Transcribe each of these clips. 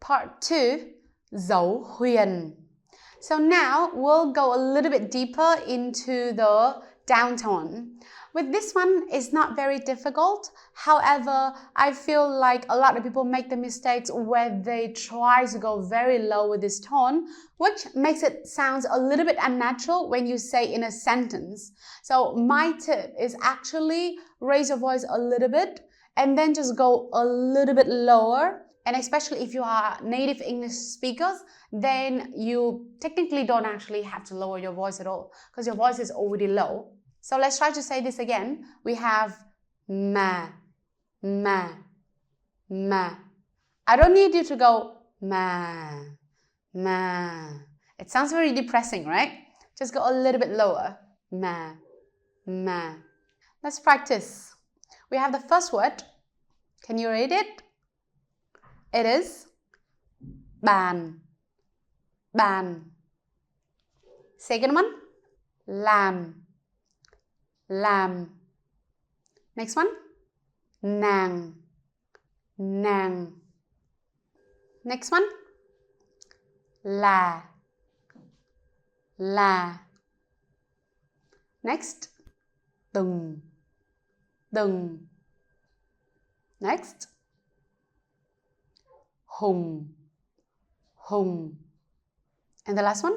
part 2, dấu Huyền. So now we'll go a little bit deeper into the down tone. With this one, it's not very difficult. However, I feel like a lot of people make the mistakes where they try to go very low with this tone, which makes it sound a little bit unnatural when you say in a sentence. So my tip is actually raise your voice a little bit and then just go a little bit lower. And especially if you are native English speakers, then you technically don't actually have to lower your voice at all because your voice is already low. So let's try to say this again. We have ma, ma, ma. I don't need you to go ma, ma. It sounds very depressing, right? Just go a little bit lower. Ma, ma. Let's practice. We have the first word. Can you read it? It is bàn, bàn. Second one, làm, làm. Next one, nàng, nàng. Next one, là, là. Next, từng, từng. Next, hùng, hùng. And the last one,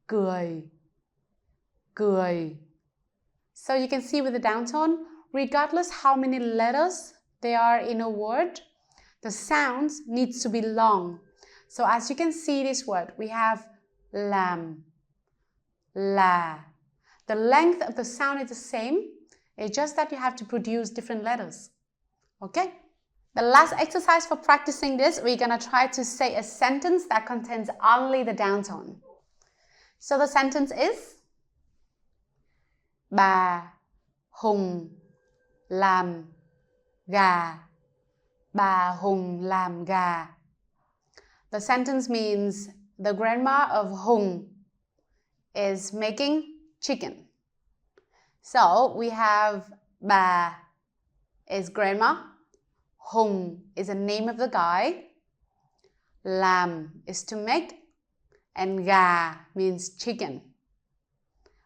cười, cười. So you can see with the down tone, regardless how many letters there are in a word, the sounds needs to be long. So as you can see this word, we have làm, là. The length of the sound is the same. It's just that you have to produce different letters. Okay? The last exercise for practicing this, we're going to try to say a sentence that contains only the down tone. So the sentence is bà Hùng làm gà. Bà Hùng làm gà. The sentence means the grandma of Hùng is making chicken. So we have bà is grandma. Hùng is the name of the guy. Làm is to make. And gà means chicken.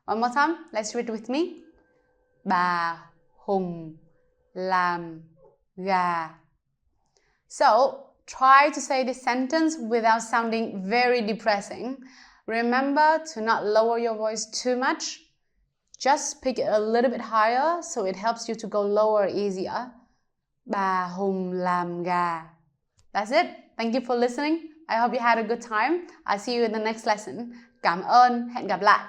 One more time, let's read with me. Bà Hùng làm gà. So, try to say this sentence without sounding very depressing. Remember to not lower your voice too much. Just pick it a little bit higher so it helps you to go lower easier. Bà Hùng làm gà. That's it. Thank you for listening. I hope you had a good time. I'll see you in the next lesson. Cảm ơn. Hẹn gặp lại.